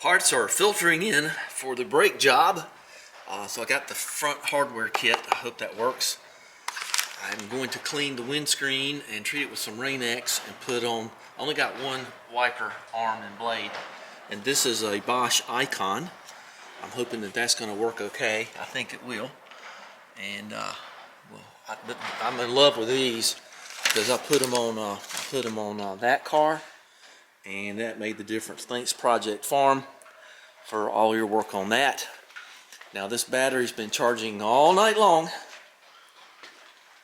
Parts are filtering in for the brake job. So I got the front hardware kit. I hope that works. I'm going to clean the windscreen and treat it with some Rain-X and put on, I only got one wiper arm and blade, and this is a Bosch Icon. I'm hoping that that's going to work okay. I think it will. And I'm in love with these because I put them on that car, and that made the difference. Thanks Project Farm for all your work on that. Now this battery's been charging all night long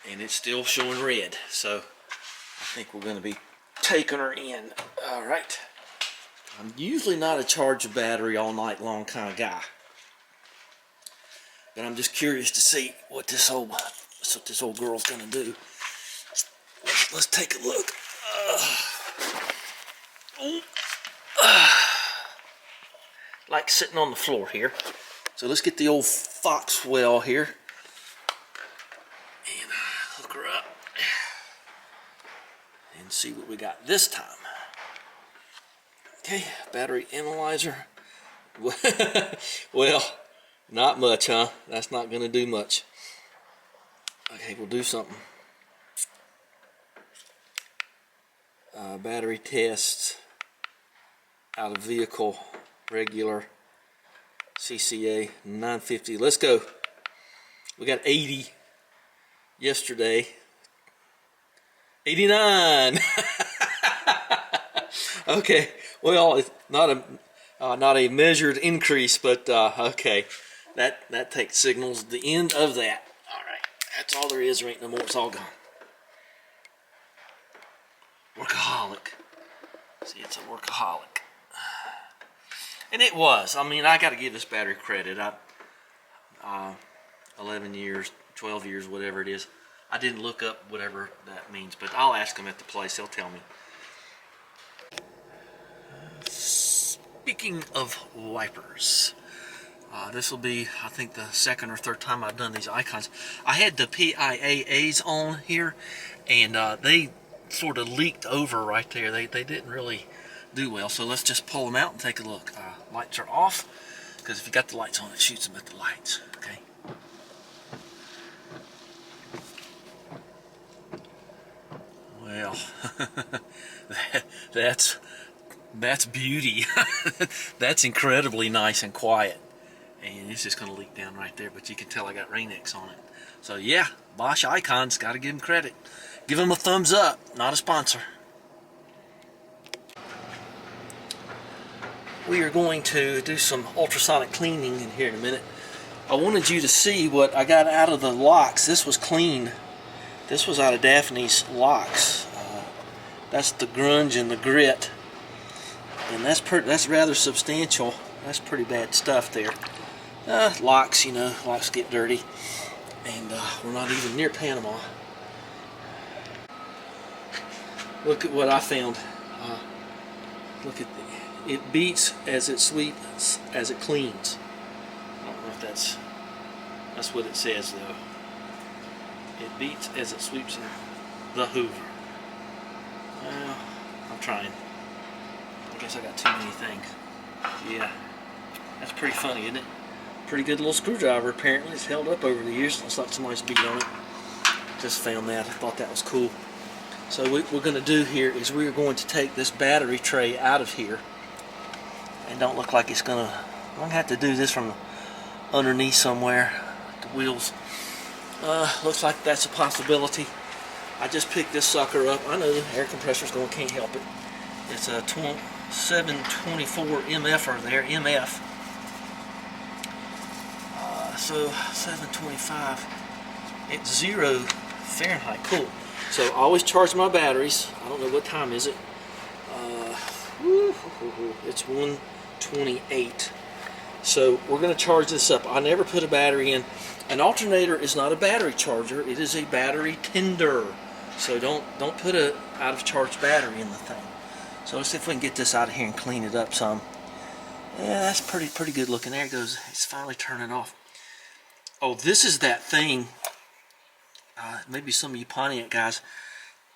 and it's still showing red, so I think we're going to be taking her in. All right, I'm usually not a charge a battery all night long kind of guy, but I'm just curious to see what this old girl's going to do. Let's take a look. Like sitting on the floor here. So let's get the old Foxwell here and hook her up and see what we got this time. Okay, battery analyzer. Well, not much, huh? That's not going to do much. Okay, we'll do something. Battery tests out of vehicle, regular, CCA 950. Let's go. We got 80 yesterday. 89. Okay, well, it's not a measured increase, but okay, that takes signals the end of that. All right, that's all there is. There ain't no more. It's all gone. Workaholic. See, it's a workaholic. And it was. I mean, I got to give this battery credit. 11 years, 12 years, whatever it is. I didn't look up whatever that means, but I'll ask them at the place. They'll tell me. Speaking of wipers, this will be, I think, the second or third time I've done these Icons. I had the PIAAs on here, and they sort of leaked over right there. They didn't really do well, so let's just pull them out and take a look. Lights are off, because if you got the lights on, it shoots them at the lights. Okay. Well, that's beauty. That's incredibly nice and quiet, and it's just going to leak down right there. But you can tell I got Rain-X on it. So yeah, Bosch Icons, got to give them credit. Give them a thumbs up. Not a sponsor. We are going to do some ultrasonic cleaning in here in a minute. I wanted you to see what I got out of the locks. This was clean. This was out of Daphne's locks. That's the grunge and the grit, and that's rather substantial. That's pretty bad stuff there. Locks, you know, locks get dirty, and we're not even near Panama. Look at what I found. Look at it beats as it sweeps, as it cleans. I don't know if that's what it says though. It beats as it sweeps in the Hoover. I'm trying. I guess I got too many things. Yeah, that's pretty funny, isn't it? Pretty good little screwdriver. Apparently, it's held up over the years. Looks like somebody's beat on it. Just found that. I thought that was cool. So what we're going to do here is we're going to take this battery tray out of here. And don't look like it's going to... I'm going to have to do this from underneath somewhere. The wheels. Looks like that's a possibility. I just picked this sucker up. I know the air compressor's going, can't help it. It's a 724 MF there, MF. So 725. It's 0 Fahrenheit. Cool. So I always charge my batteries. I don't know what time is it. It's 1:28. So we're going to charge this up. I never put a battery in. An alternator is not a battery charger. It is a battery tender. So don't put a out of charge battery in the thing. So let's see if we can get this out of here and clean it up some. Yeah, that's pretty good looking. There it goes. It's finally turning off. Oh, this is that thing. Maybe some of you Pontiac guys.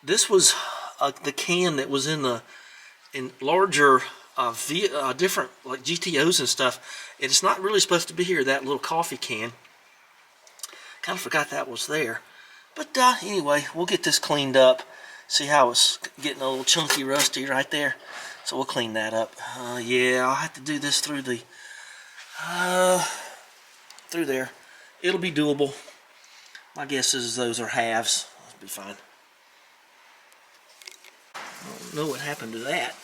This was the can that was in larger different like GTOs and stuff. It's not really supposed to be here, that little coffee can. Kind of forgot that was there. But anyway, we'll get this cleaned up. See how it's getting a little chunky rusty right there. So we'll clean that up. Yeah, I'll have to do this through the through there. It'll be doable. My guess is those are halves. It'll be fine. I don't know what happened to that,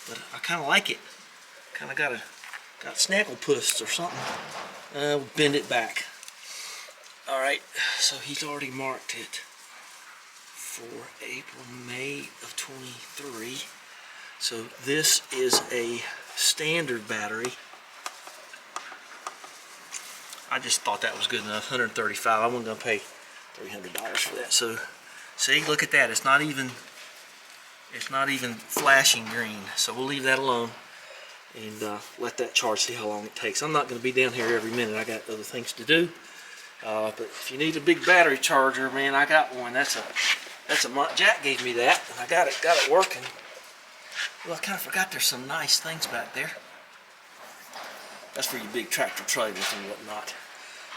but I kind of like it. Kind of got snagglepuss or something. We'll bend it back. All right, so he's already marked it for April, May of 23. So this is a standard battery. I just thought that was good enough, 135. I wasn't gonna pay $300 for that. So see, look at that. It's not even flashing green. So we'll leave that alone and let that charge, see how long it takes. I'm not gonna be down here every minute. I got other things to do. But if you need a big battery charger, man, I got one. That's a Jack gave me that, and I got it working. Well, I kind of forgot there's some nice things back there. That's for your big tractor trailers and whatnot.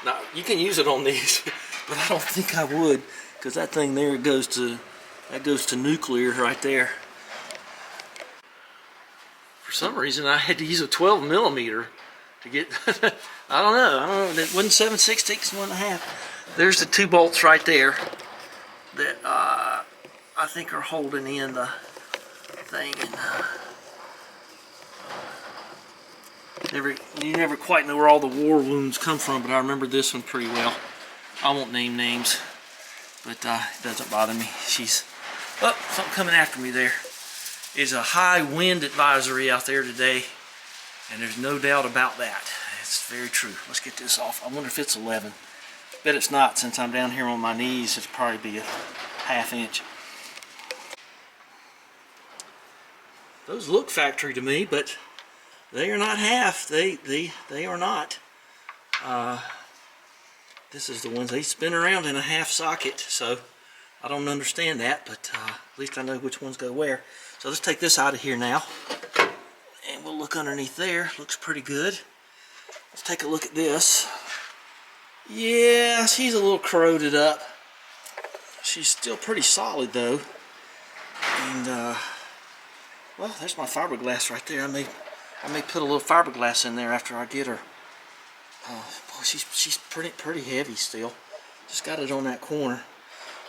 Now, you can use it on these, but I don't think I would, because that thing there goes to nuclear right there. For some reason, I had to use a 12mm to get. I don't know. It wasn't 7/16, it's 1.5. There's the 2 bolts right there that I think are holding in the thing. And you never quite know where all the war wounds come from, but I remember this one pretty well. I won't name names, but it doesn't bother me. Oh, something coming after me there. It's a high wind advisory out there today, and there's no doubt about that. It's very true. Let's get this off. I wonder if it's 11. Bet it's not, since I'm down here on my knees. It'd probably be a 1/2 inch. Those look factory to me, but they are not half. They are not. This is the ones they spin around in a 1/2 socket, so I don't understand that, but at least I know which ones go where. So let's take this out of here now, and we'll look underneath there. Looks pretty good. Let's take a look at this. Yeah, she's a little corroded up. She's still pretty solid though. And well, there's my fiberglass right there. I may put a little fiberglass in there after I get her. Boy, she's pretty heavy still. Just got it on that corner.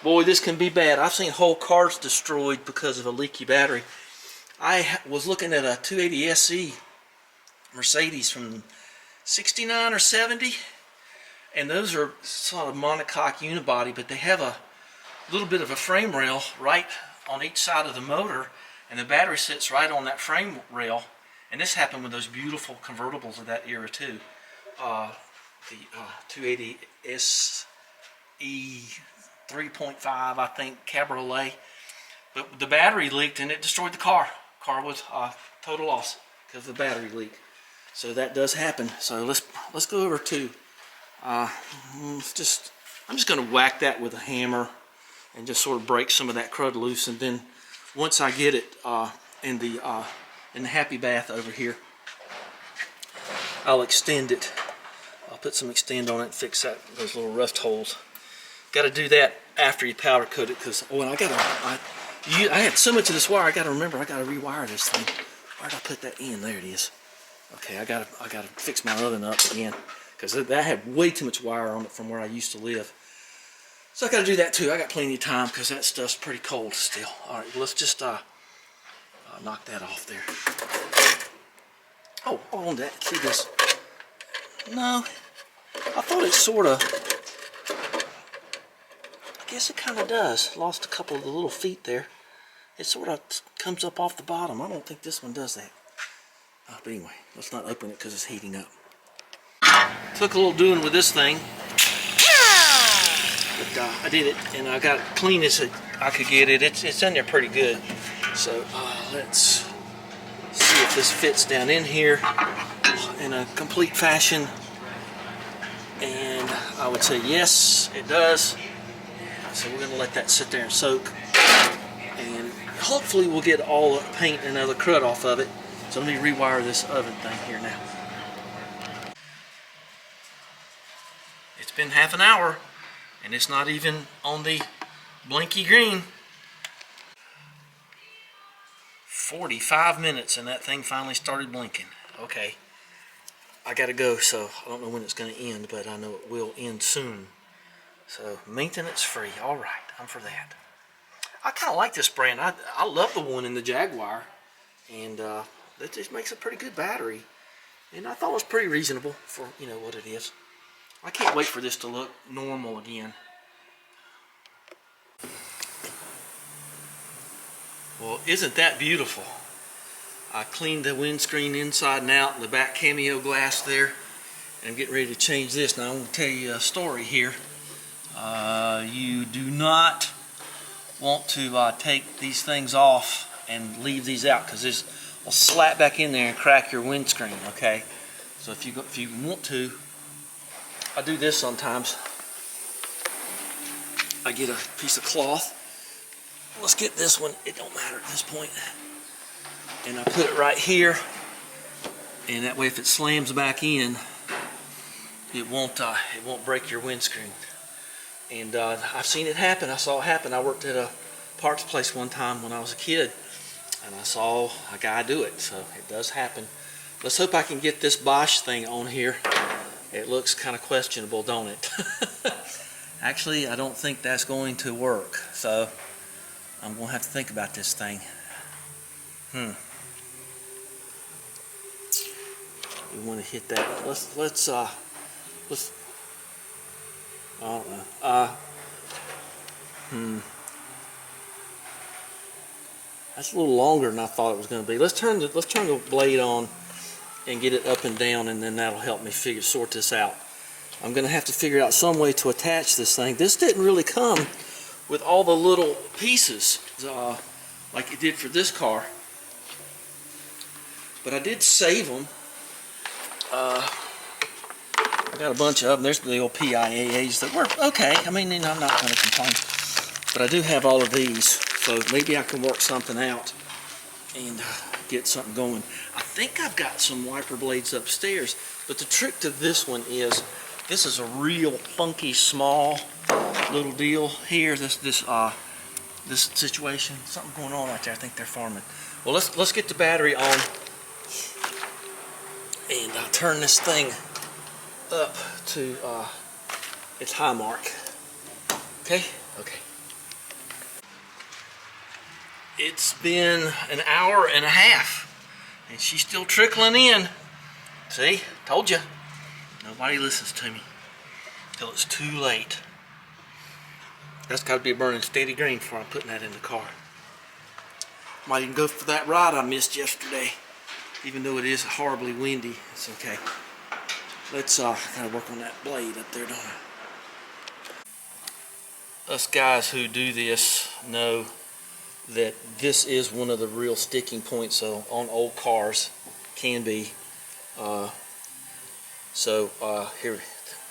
Boy, this can be bad. I've seen whole cars destroyed because of a leaky battery. I was looking at a 280 SE Mercedes from 69 or 70, and those are sort of monocoque unibody, but they have a little bit of a frame rail right on each side of the motor, and the battery sits right on that frame rail. And this happened with those beautiful convertibles of that era too. The 280 SE 3.5, I think, Cabriolet. But the battery leaked and it destroyed the car. Car was total loss because of the battery leak. So that does happen. So let's go over to I'm just going to whack that with a hammer and just sort of break some of that crud loose. And then once I get it in the happy bath over here, I'll extend it. I'll put some extend on it and fix those little rust holes. Got to do that after you powder coat it, because I had so much of this wire. I got to remember, I got to rewire this thing. Where did I put that in? There it is. Okay, I got to fix my oven up again, because that had way too much wire on it from where I used to live. So I got to do that too. I got plenty of time because that stuff's pretty cold still. All right, let's just knock that off there. Oh, hold on, that. See this? No, I thought it sort of. I guess it kind of does. Lost a couple of the little feet there. It sort of comes up off the bottom. I don't think this one does that. But anyway, let's not open it because it's heating up. Took a little doing with this thing. But I did it, and I got it clean as I could get it. It's in there pretty good. So let's see if this fits down in here in a complete fashion. And I would say yes, it does. So we're going to let that sit there and soak. And hopefully we'll get all the paint and other crud off of it. So let me rewire this oven thing here now. It's been half an hour and it's not even on the blinky green. 45 minutes and that thing finally started blinking. Okay, I gotta go, so I don't know when it's gonna end, but I know it will end soon. So maintenance free, all right, I'm for that. I kind of like this brand. I love the one in the Jaguar, and that just makes a pretty good battery. And I thought it was pretty reasonable for, you know, what it is. I can't wait for this to look normal again. Well, isn't that beautiful? I cleaned the windscreen inside and out, and the back cameo glass there, and I'm getting ready to change this. Now I'm going to tell you a story here. You do not want to take these things off and leave these out, because this will slap back in there and crack your windscreen. Okay, so if you want to, I do this sometimes. I get a piece of cloth. Let's get this one. It don't matter at this point. And I put it right here, and that way, if it slams back in, it won't break your windscreen. And I've seen it happen. I saw it happen. I worked at a parts place one time when I was a kid, and I saw a guy do it. So it does happen. Let's hope I can get this Bosch thing on here. It looks kind of questionable, don't it? Actually, I don't think that's going to work. So I'm going to have to think about this thing. We want to hit that. Let's I don't know. That's a little longer than I thought it was going to be. Let's turn the blade on and get it up and down, and then that'll help me sort this out. I'm going to have to figure out some way to attach this thing. This didn't really come with all the little pieces like it did for this car, but I did save them. I got a bunch of them. There's the old PIAAs that work okay. I mean, you know, I'm not going to complain, but I do have all of these, so maybe I can work something out and get something going. I think I've got some wiper blades upstairs, but the trick to this one is, this is a real funky small little deal here. This situation, something going on right there. I think they're farming. Well, let's get the battery on, and I'll turn this thing up to its high mark. Okay. It's been an hour and a half, and she's still trickling in. See, told you. Nobody listens to me till it's too late. That's got to be burning steady green before I'm putting that in the car. Might even go for that ride I missed yesterday, even though it is horribly windy. It's okay. Let's kind of work on that blade up there, don't I? Us guys who do this know that this is one of the real sticking points on old cars, can be.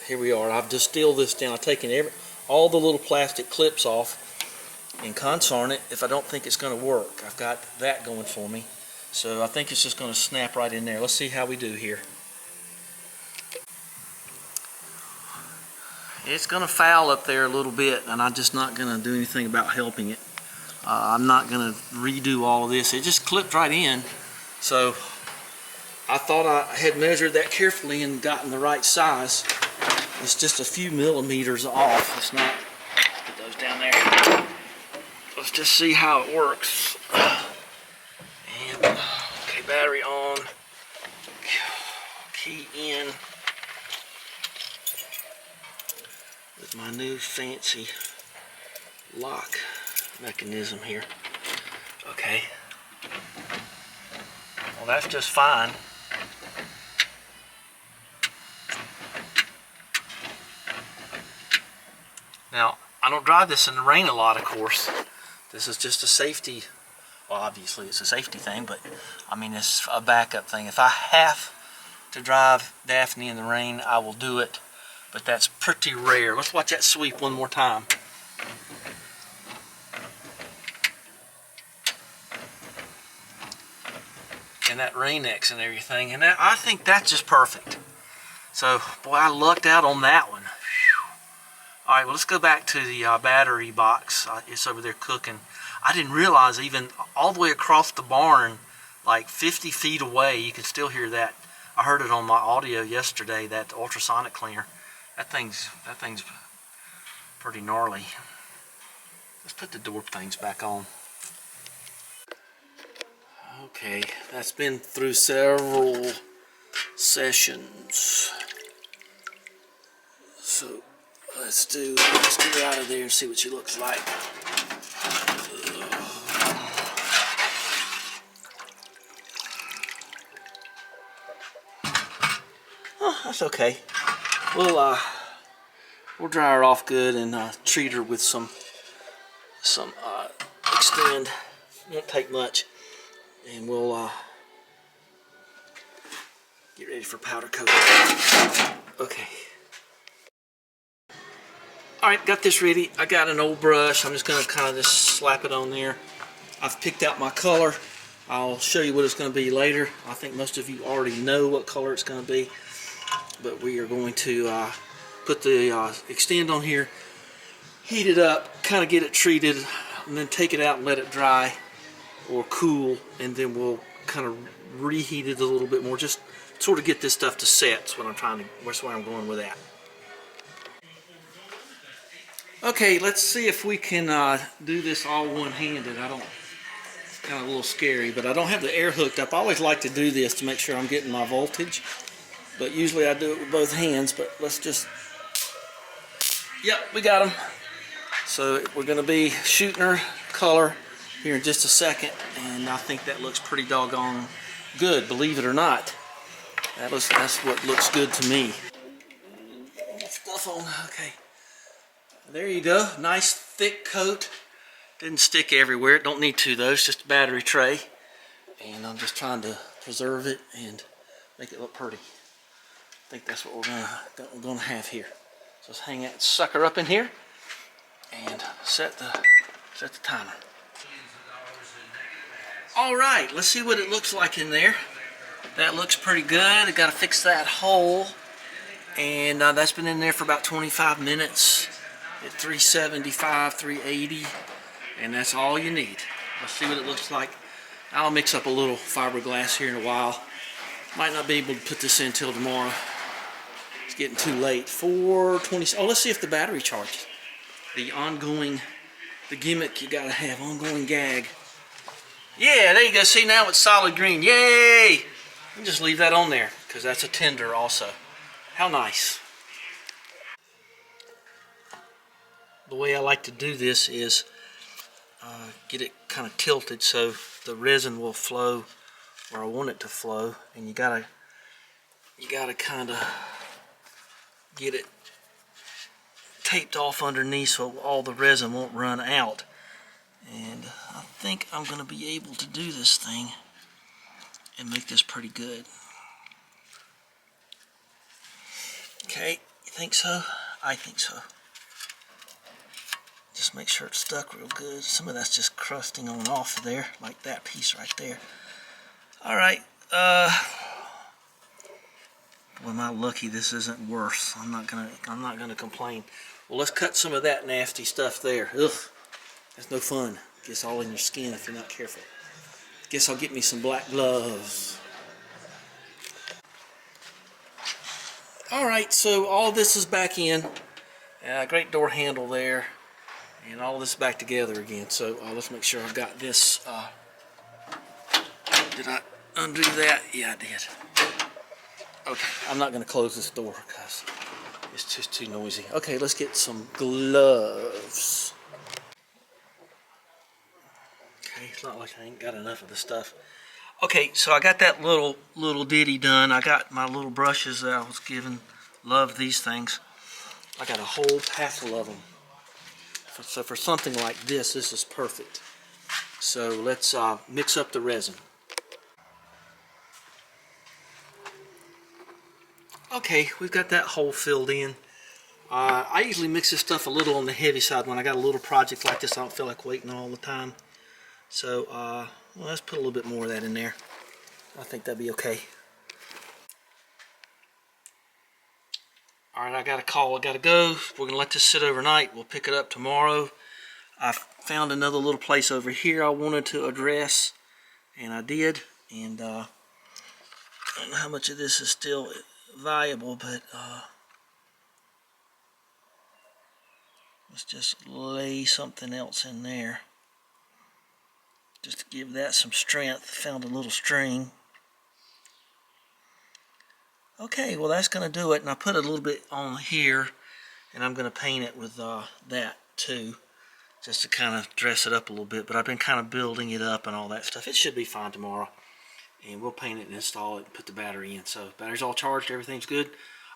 Here we are. I've distilled this down. I've taken all the little plastic clips off, and consarn it if I don't think it's going to work. I've got that going for me, so I think it's just going to snap right in there. Let's see how we do here. It's going to foul up there a little bit, and I'm just not going to do anything about helping it. I'm not going to redo all of this. It just clipped right in. So I thought I had measured that carefully and gotten the right size. It's just a few millimeters off. It's not. Put those down there. Let's just see how it works. And okay, battery on. Key in. With my new fancy lock mechanism here. Okay. Well, that's just fine. Now, I don't drive this in the rain a lot, of course. This is just a safety, well, obviously it's a safety thing, but I mean, it's a backup thing. If I have to drive Daphne in the rain, I will do it, but that's pretty rare. Let's watch that sweep one more time. and that Rain-X and everything, and that, I think that's just perfect. So, boy, I lucked out on that one. All right, well, let's go back to the battery box. It's over there cooking. I didn't realize even all the way across the barn, like 50 feet away, you can still hear that. I heard it on my audio yesterday, that ultrasonic cleaner. That thing's pretty gnarly. Let's put the door things back on. Okay, that's been through several sessions. So let's get her out of there and see what she looks like. Oh, that's okay. We'll dry her off good and treat her with some extend. Won't take much, and we'll get ready for powder coat. Okay. All right, got this ready. I got an old brush. I'm just gonna kind of just slap it on there. I've picked out my color. I'll show you what it's going to be later. I think most of you already know what color it's going to be, but we are going to put the extend on here, heat it up, kind of get it treated, and then take it out and let it dry or cool, and then we'll kind of reheat it a little bit more, just sort of get this stuff to set. That's what that's where I'm going with that. Okay, let's see if we can do this all one-handed. It's kind of a little scary, but I don't have the air hooked up. I always like to do this to make sure I'm getting my voltage, but usually I do it with both hands. But let's just, yep, we got them. So we're going to be shooting her color here in just a second, and I think that looks pretty doggone good, believe it or not. That's what looks good to me. Stuff on, okay. There you go, nice thick coat. Didn't stick everywhere, don't need to though, it's just a battery tray. And I'm just trying to preserve it and make it look pretty. I think that's what we're gonna have here. So let's hang that sucker up in here and set the timer. All right, let's see what it looks like in there. That looks pretty good. I gotta fix that hole. And that's been in there for about 25 minutes at 375, 380. And that's all you need. Let's see what it looks like. I'll mix up a little fiberglass here in a while. Might not be able to put this in till tomorrow. It's getting too late. 4:20. Oh, let's see if the battery charges. The gimmick you gotta have, ongoing gag. Yeah, there you go. See, now it's solid green. Yay! And just leave that on there because that's a tender also. How nice. The way I like to do this is get it kind of tilted so the resin will flow where I want it to flow, and you gotta kind of get it taped off underneath so all the resin won't run out. And I think I'm gonna be able to do this thing and make this pretty good. Okay, you think so? I think so. Just make sure it's stuck real good. Some of that's just crusting on off of there, like that piece right there. All right. Well, am I lucky this isn't worse? I'm not gonna complain. Well, let's cut some of that nasty stuff there. Ugh, that's no fun. Gets all in your skin if you're not careful. Guess I'll get me some black gloves. All right, so all this is back in. Great door handle there. And all this back together again. So let's make sure I've got this. Did I undo that? Yeah, I did. Okay, I'm not going to close this door because it's just too noisy. Okay, let's get some gloves. Okay, it's not like I ain't got enough of the stuff. Okay, so I got that little ditty done. I got my little brushes that I was given. Love these things. I got a whole passel of them. So for something like this is perfect. So let's mix up the resin. Okay, we've got that hole filled in. I usually mix this stuff a little on the heavy side when I got a little project like this. I don't feel like waiting all the time. So well, let's put a little bit more of that in there. I think that'd be okay. Alright, I got a call. I gotta go. We're gonna let this sit overnight. We'll pick it up tomorrow. I found another little place over here I wanted to address, and I did. And I don't know how much of this is still viable, but let's just lay something else in there just to give that some strength. Found a little string. Okay, well that's going to do it, and I put a little bit on here, and I'm going to paint it with that too, just to kind of dress it up a little bit. But I've been kind of building it up and all that stuff. It should be fine tomorrow, and we'll paint it and install it and put the battery in. So battery's all charged, everything's good.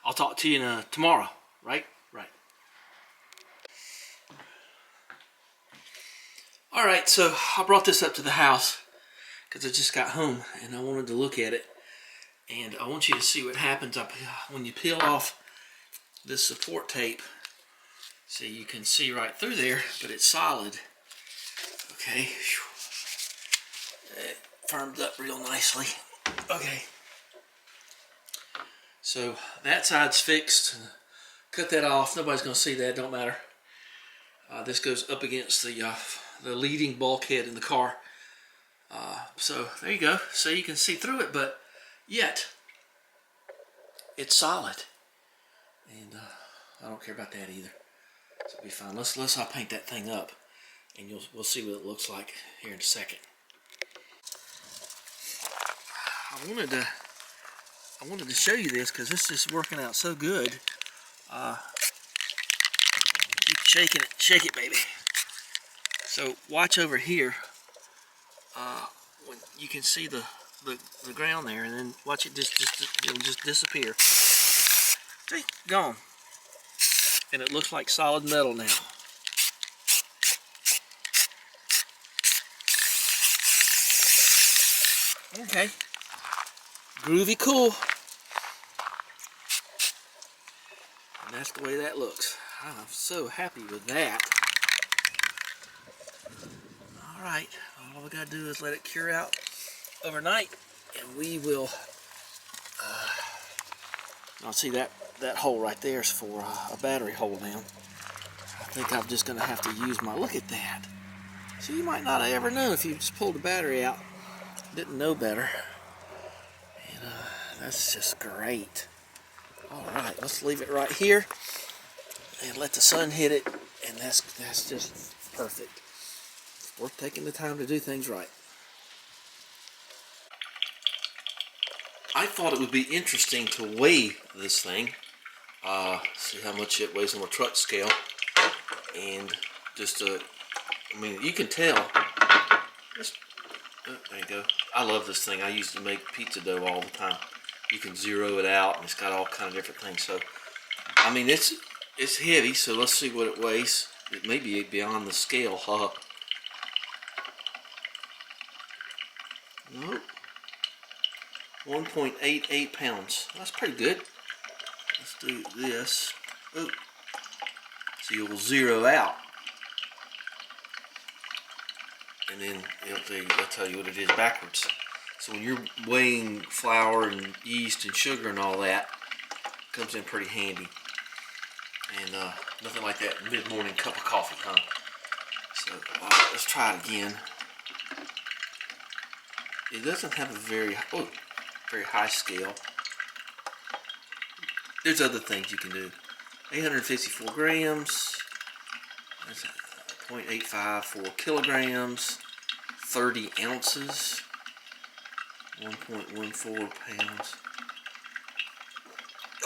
I'll talk to you tomorrow, right? Right. Alright, so I brought this up to the house because I just got home and I wanted to look at it. And I want you to see what happens when you peel off this support tape. See, you can see right through there, but it's solid. Okay. It firmed up real nicely. Okay. So that side's fixed. Cut that off. Nobody's going to see that. Don't matter. This goes up against the leading bulkhead in the car. So there you go. So you can see through it, but yet it's solid, and I don't care about that either. So it'll be fine. Let's paint that thing up, and we'll see what it looks like here in a second. I wanted to show you this because this is working out so good. Keep shaking it, shake it, baby. So watch over here. When you can see the ground there, and then watch it it'll just disappear. See, gone. And it looks like solid metal now. Okay. Groovy cool. And that's the way that looks. I'm so happy with that. Alright, all we gotta do is let it cure out overnight, and we will I'll see that hole right there is for a battery hole now. I think I'm just gonna have to use look at that. So you might not have ever known if you just pulled the battery out, didn't know better. And that's just great. Alright, let's leave it right here and let the sun hit it, and that's just perfect. It's worth taking the time to do things right. I thought it would be interesting to weigh this thing, see how much it weighs on a truck scale, and just I mean, you can tell. There you go. I love this thing. I used to make pizza dough all the time. You can zero it out, and it's got all kind of different things. So, I mean, it's heavy. So let's see what it weighs. It may be beyond the scale, huh? Nope. 1.88 pounds. That's pretty good. Let's do this. Oh. So you'll zero out. And then it'll tell you what it is backwards. So when you're weighing flour and yeast and sugar and all that, it comes in pretty handy. And nothing like that mid-morning cup of coffee, huh? So let's try it again. It doesn't have a very high scale. There's other things you can do. 854 grams. That's 0.854 kilograms. 30 ounces. 1.14 pounds.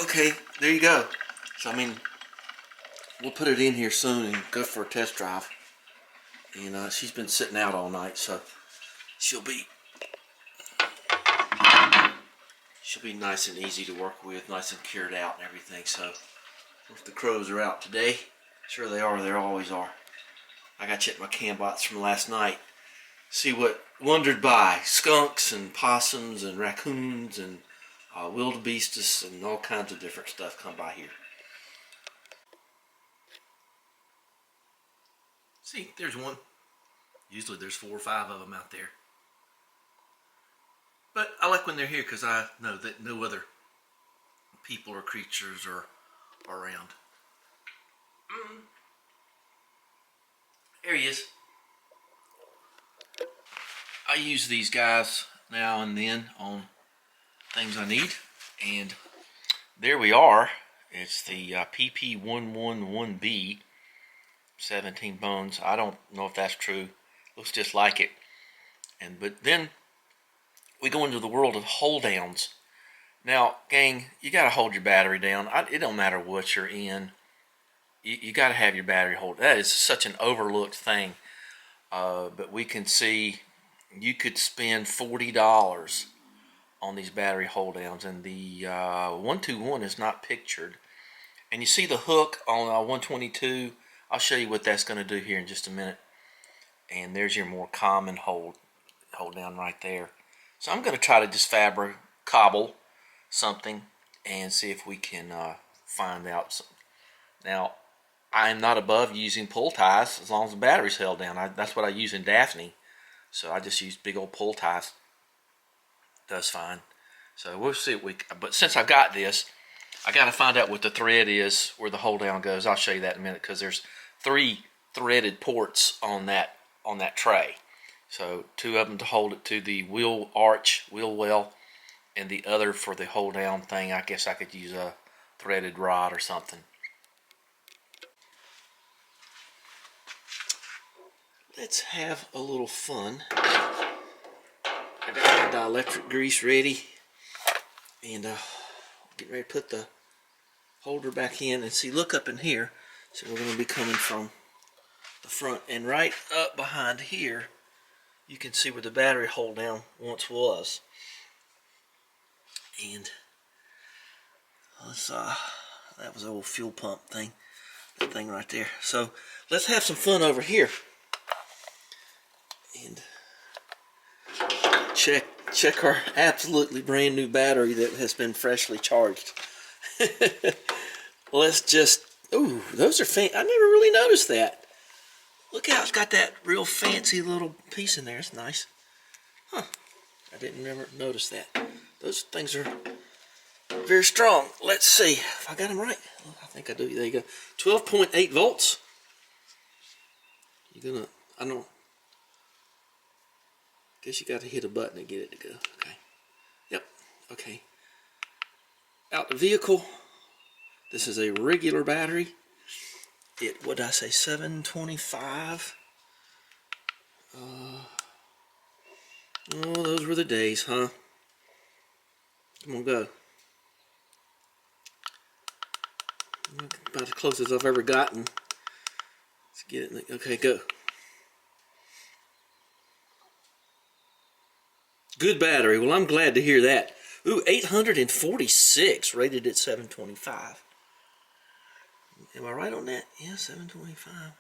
Okay, there you go. So I mean, we'll put it in here soon and go for a test drive. And she's been sitting out all night, so she'll be nice and easy to work with, nice and cured out and everything. So if the crows are out today, sure they are, they always are. I got to check my cam bots from last night, see what wandered by. Skunks and possums and raccoons and wildebeestes and all kinds of different stuff come by here. See, there's one. Usually there's 4 or 5 of them out there. But I like when they're here because I know that no other people or creatures are around. There he is. I use these guys now and then on things I need, and there we are. It's the PP111B 17 bones. I don't know if that's true. Looks just like it. But then we go into the world of hold downs. Now, gang, you got to hold your battery down. It don't matter what you're in. You got to have your battery hold. That is such an overlooked thing. But we can see you could spend $40 on these battery hold downs, and the 121 is not pictured. And you see the hook on 122. I'll show you what that's going to do here in just a minute. And there's your more common hold down right there. So I'm going to try to just cobble something and see if we can find out something. Now, I'm not above using pull ties as long as the battery's held down. That's what I use in Daphne. So I just use big old pull ties. Does fine. So we'll see what but since I've got this, I got to find out what the thread is where the hold down goes. I'll show you that in a minute because there's 3 threaded ports on that tray. So 2 of them to hold it to the wheel well, and the other for the hold down thing. I guess I could use a threaded rod or something. Let's have a little fun. I got my dielectric grease ready, and getting ready to put the holder back in. And see, look up in here. So we're going to be coming from the front, and right up behind here, you can see where the battery hold down once was. And let's that was an old fuel pump thing, that thing right there. So let's have some fun over here and check our absolutely brand new battery that has been freshly charged. Let's just, ooh, those are fancy. I never really noticed that. Look how it's got that real fancy little piece in there. It's nice. Huh. I didn't ever notice that. Those things are very strong. Let's see if I got them right. I think I do. There you go. 12.8 volts. You're gonna, I don't, guess you got to hit a button to get it to go. Okay. Yep. Okay. Out the vehicle. This is a regular battery. What did I say? 725. Oh, those were the days, huh? Come on, go. About as close as I've ever gotten. Let's get it. Okay, go. Good battery. Well, I'm glad to hear that. Ooh, 846 rated at 725. Am I right on that? Yeah, 725.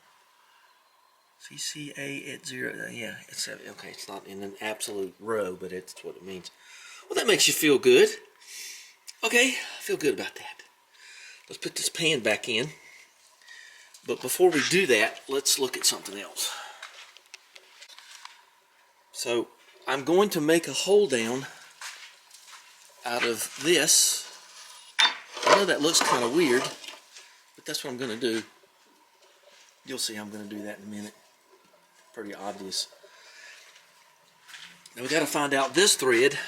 CCA at 0. Yeah, it's 7. Okay, it's not in an absolute row, but it's what it means. Well, that makes you feel good. Okay, I feel good about that. Let's put this pan back in. But before we do that, let's look at something else. So, I'm going to make a hold down out of this. I know that looks kind of weird, but that's what I'm going to do. You'll see I'm going to do that in a minute. Pretty obvious. Now we got to find out this thread,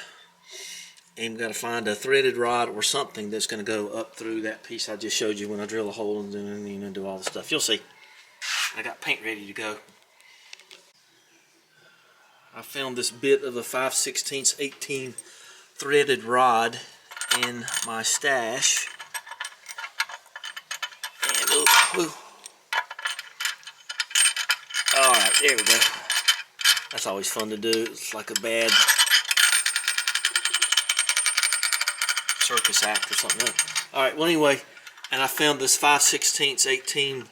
and we got to find a threaded rod or something that's going to go up through that piece I just showed you when I drill a hole and then do all the stuff. You'll see. I got paint ready to go. I found this bit of a 5/16 18 threaded rod in my stash. And alright, there we go. That's always fun to do. It's like a bad circus act or something. Alright, well anyway, and I found this 5/16 18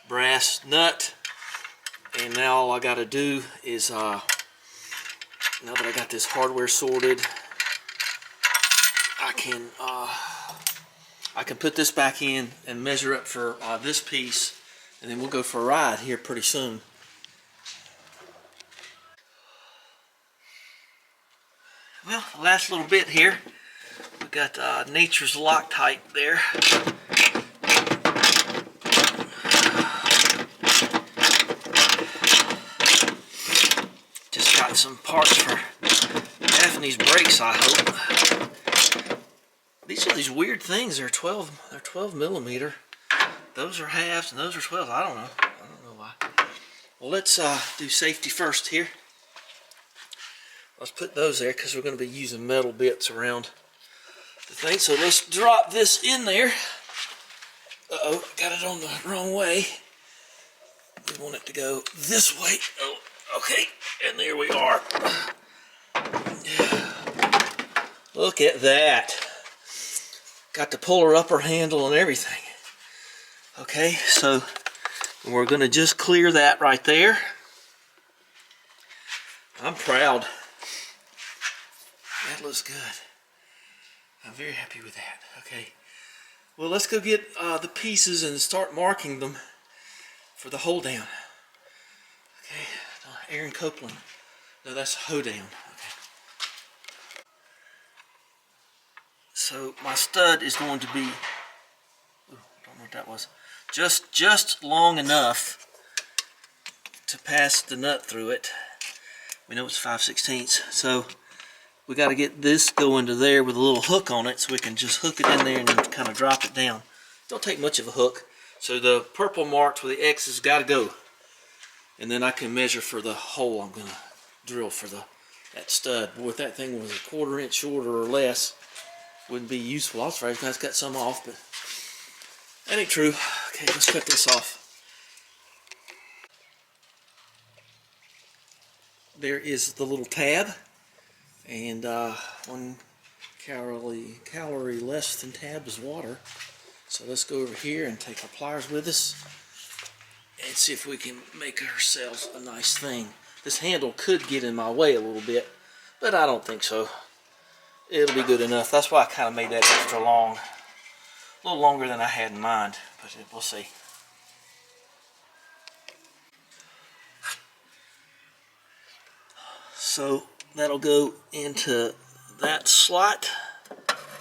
brass nut. And now all I got to do is now that I got this hardware sorted, I can put this back in and measure up for this piece, and then we'll go for a ride here pretty soon. Well, last little bit here. We got Nature's Loctite there. Just got some parts for Daphne's brakes, I hope. These are these weird things. They're 12 millimeter. Those are halves and those are 12. I don't know why. Well, let's do safety first here. Let's put those there because we're going to be using metal bits around the thing. So let's drop this in there. Uh-oh, got it on the wrong way. We want it to go this way. Oh, okay, and there we are. Look at that. Got the puller upper handle and everything. Okay, so we're going to just clear that right there. I'm proud. That looks good. I'm very happy with that. Okay. Well, let's go get the pieces and start marking them for the hold down. Okay. Aaron Copeland. No, that's hoedown. Okay. So my stud is going to be, ooh, don't know what that was. Just long enough to pass the nut through it. We know it's 5/16. So we got to get this going to there with a little hook on it so we can just hook it in there and then kind of drop it down. Don't take much of a hook. So the purple marks with the X's got to go. And then I can measure for the hole I'm going to drill for that stud. Boy, if that thing was a 1/4 inch shorter or less, wouldn't be useful. I was afraid I got some off, but that ain't true. Okay, let's cut this off. There is the little tab. And 1 calorie less than tab is water. So let's go over here and take our pliers with us and see if we can make ourselves a nice thing. This handle could get in my way a little bit, but I don't think so. It'll be good enough. That's why I kind of made that extra long. A little longer than I had in mind, but we'll see. So that'll go into that slot.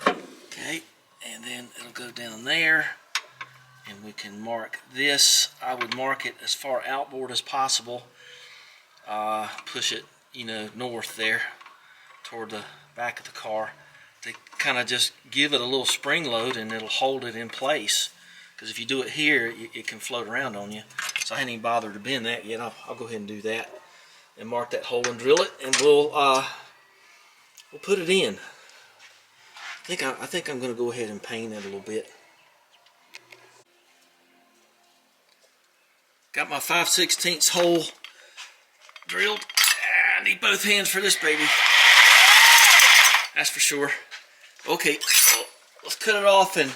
Okay, and then it'll go down there. And we can mark this. I would mark it as far outboard as possible. Push it, north there toward the back of the car to kind of just give it a little spring load, and it'll hold it in place. Because if you do it here, it can float around on you. So I hadn't even bothered to bend that yet. I'll go ahead and do that and mark that hole and drill it, and we'll put it in. I think I'm going to go ahead and paint it a little bit. Got my 5/16 hole drilled. I need both hands for this baby. That's for sure. Okay, well, let's cut it off and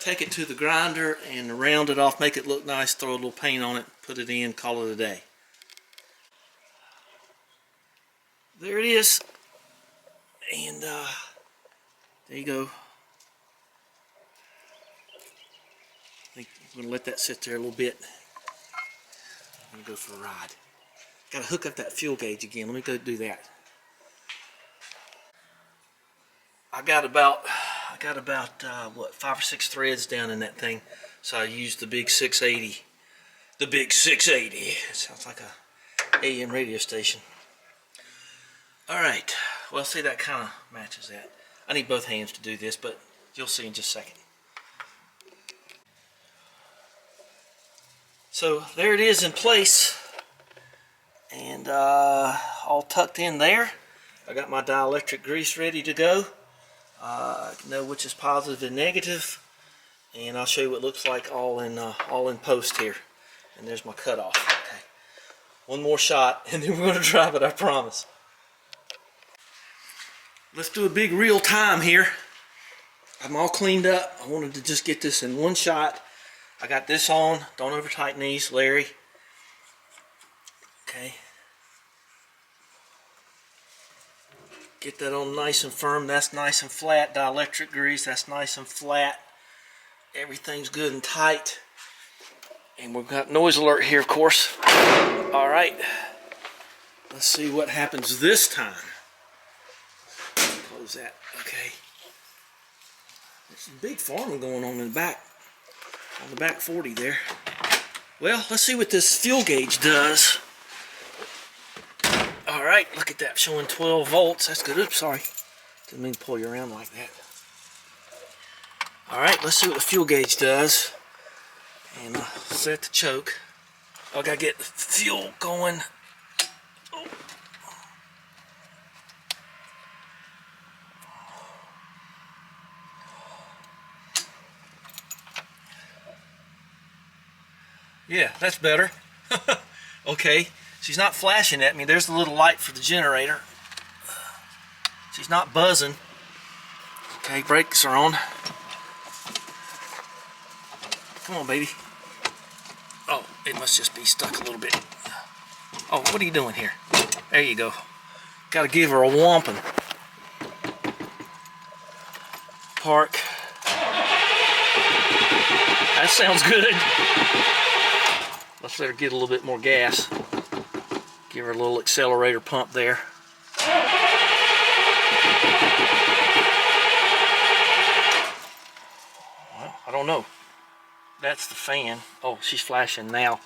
take it to the grinder and round it off, make it look nice, throw a little paint on it, put it in, call it a day. There it is. And there you go. I think I'm going to let that sit there a little bit. I'm going to go for a ride. Got to hook up that fuel gauge again. Let me go do that. I got about what, 5 or 6 threads down in that thing. So I used the big 680. The big 680. It sounds like a AM radio station. All right. Well, see, that kind of matches that. I need both hands to do this, but you'll see in just a second. So there it is in place, and all tucked in there. I got my dielectric grease ready to go. Know which is positive and negative, and I'll show you what it looks like all in post here. And there's my cutoff. Okay, one more shot, and then we're going to drive it. I promise. Let's do a big real time here. I'm all cleaned up. I wanted to just get this in one shot. I got this on. Don't over tighten these, Larry. Okay. Get that on nice and firm. That's nice and flat. Dielectric grease. That's nice and flat. Everything's good and tight. And we've got noise alert here, of course. All right. Let's see what happens this time. close that. Okay. There's some big farming going on in the back. On the back 40 there. Well, let's see what this fuel gauge does. Alright, look at that, showing 12 volts. That's good. Oops, sorry. Didn't mean to pull you around like that. Alright, let's see what the fuel gauge does. And set the choke. I gotta get the fuel going. Oh. Yeah, that's better. Okay, she's not flashing at me. There's the little light for the generator. She's not buzzing. Okay, brakes are on. Come on, baby. Oh, it must just be stuck a little bit. Oh, what are you doing here? There you go. Gotta give her a whomping. Park. That sounds good. Let's let her get a little bit more gas. Give her a little accelerator pump there. Well, I don't know. That's the fan. Oh, she's flashing now.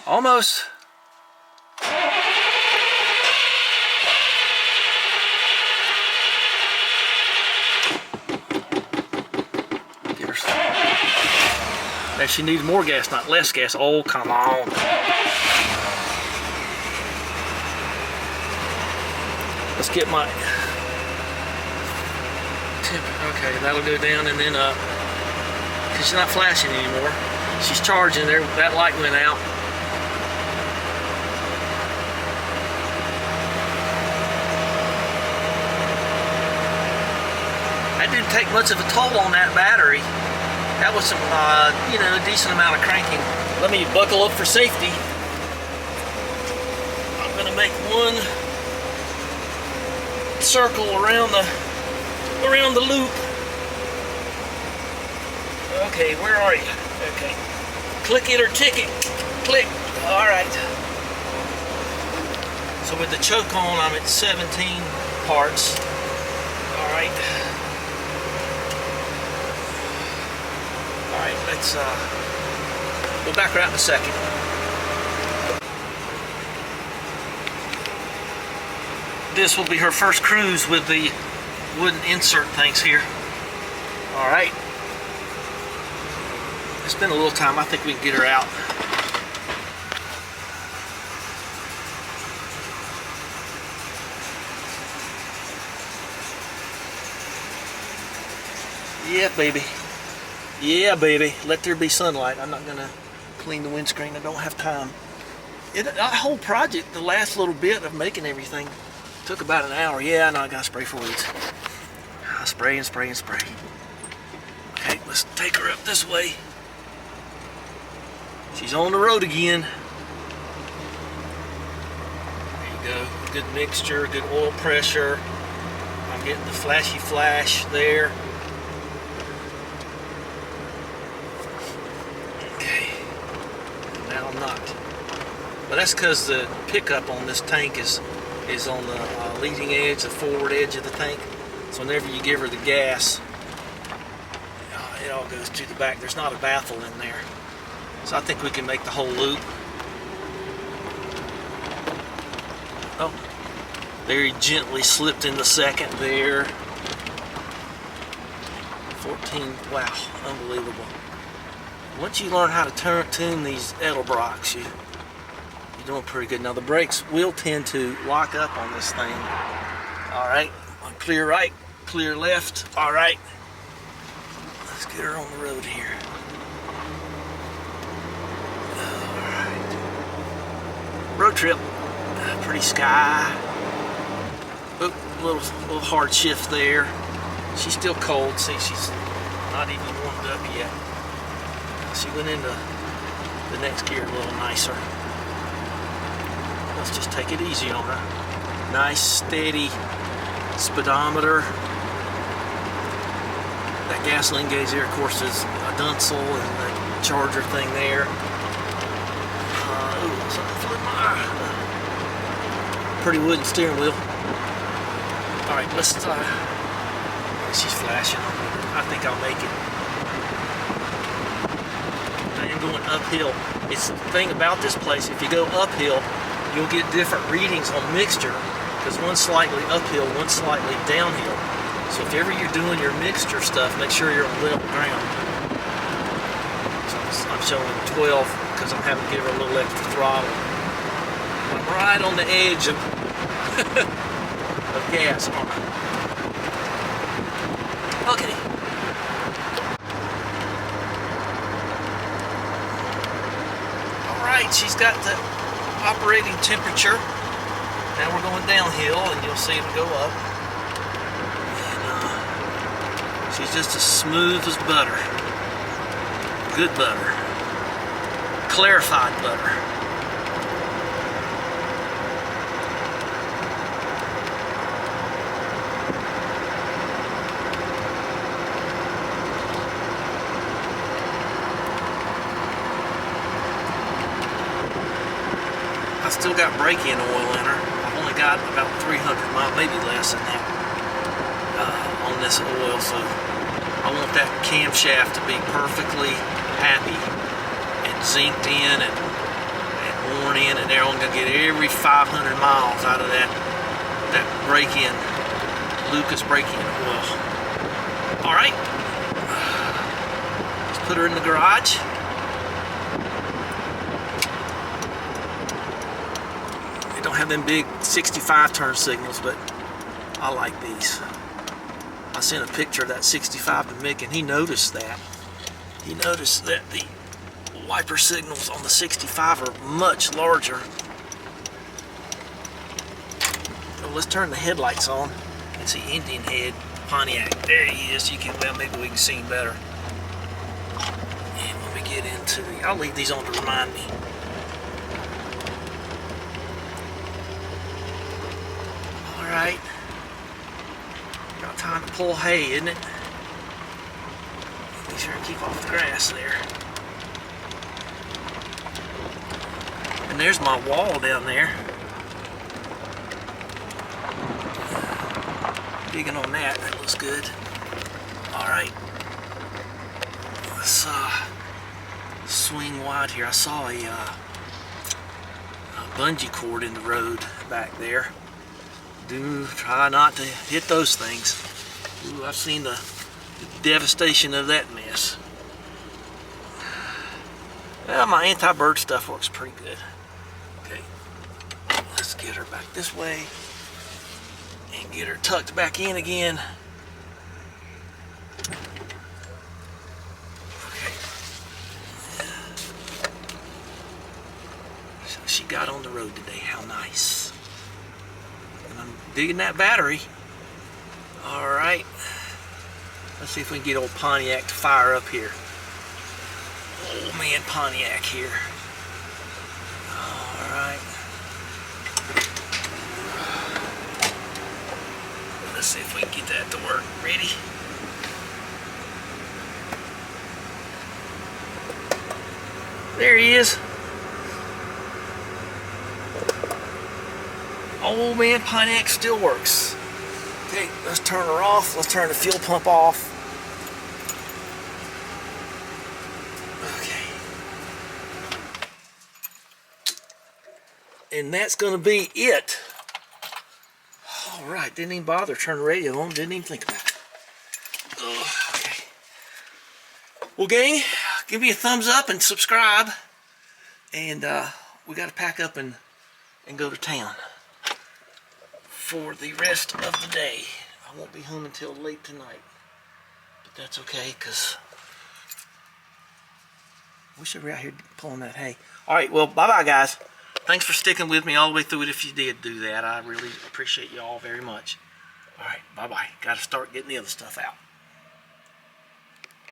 Almost. Now she needs more gas, not less gas. Oh, come on. Let's get my tip. Okay, that'll go down and then up. Because she's not flashing anymore. She's charging there. That light went out. That didn't take much of a toll on that battery. That was some, you know, a decent amount of cranking. Let me buckle up for safety. I'm gonna make one circle around the loop. Okay, where are you? Okay. Click it or tick it. Click. All right. So with the choke on, I'm at 17 parts. All right. Alright, let's we'll back her out in a second. This will be her first cruise with the wooden insert things here. Alright. It's been a little time. I think we can get her out. Yeah, baby. Yeah, baby. Let there be sunlight. I'm not going to clean the windscreen. I don't have time. That whole project, the last little bit of making everything, took about an hour. Yeah, I know I got to spray for weeds. Spray and spray and spray. Okay, let's take her up this way. She's on the road again. There you go. Good mixture, good oil pressure. I'm getting the flashy flash there. Now I'm not. But that's because the pickup on this tank is on the leading edge, the forward edge of the tank. So whenever you give her the gas, it all goes to the back. There's not a baffle in there. So I think we can make the whole loop. Oh, very gently slipped in the second there. 14, wow, unbelievable. Once you learn how to tune these Edelbrocks, you're doing pretty good. Now the brakes will tend to lock up on this thing. All right, clear right, clear left. All right, let's get her on the road here. All right, road trip, pretty sky. Oop, little hard shift there. She's still cold. See, she's not even warmed up yet. She went into the next gear a little nicer. Let's just take it easy on her. Nice, steady speedometer. That gasoline gauge there, of course, is a Dunzel and the charger thing there. Ooh, something flew by. pretty wooden steering wheel. All right, let's she's flashing. I think I'll make it. I am going uphill. It's the thing about this place, if you go uphill, you'll get different readings on mixture, because one's slightly uphill, one's slightly downhill. So if ever you're doing your mixture stuff, make sure you're on level ground. So I'm showing 12 because I'm having to give her a little extra throttle. I'm right on the edge of, of gas. Okay. Alright, she's got the operating temperature. Now we're going downhill and you'll see it go up. And she's just as smooth as butter. Good butter. Clarified butter. I still got brake-in oil in her. I've only got about 300 miles, maybe less than that, on this oil. So I want that camshaft to be perfectly happy and zinked in and worn in, and they're only going to get every 500 miles out of that brake-in, Lucas brake-in oil. All right, let's put her in the garage. Don't have them big 65 turn signals, but I like these. I sent a picture of that 65 to Mick, and he noticed that. He noticed that the wiper signals on the 65 are much larger. So let's turn the headlights on and see Indian Head Pontiac. There he is. You can, well, maybe we can see him better. And when we get into the, I'll leave these on to remind me. Alright, about time to pull hay, isn't it? Be sure to keep off the grass there. And there's my wall down there. Digging on that, that looks good. Alright, let's swing wide here. I saw a bungee cord in the road back there. Do try not to hit those things. Ooh, I've seen the devastation of that mess. Well, my anti-bird stuff works pretty good. Okay, let's get her back this way and get her tucked back in again. Okay. So she got on the road today. How nice. I'm digging that battery. Alright. Let's see if we can get old Pontiac to fire up here. Old man Pontiac here. Alright. Let's see if we can get that to work. Ready? There he is. Old man Pontiac still works. Okay, let's turn her off. Let's turn the fuel pump off. Okay. And that's going to be it. Alright, didn't even bother turning the radio on. Didn't even think about it. Okay. Well, gang, give me a thumbs up and subscribe. And we got to pack up and go to town for the rest of the day. I won't be home until late tonight, but that's okay, because we should be out here pulling that hay. Alright, well, bye-bye, guys. Thanks for sticking with me all the way through it if you did do that. I really appreciate you all very much. Alright, bye-bye. Got to start getting the other stuff out.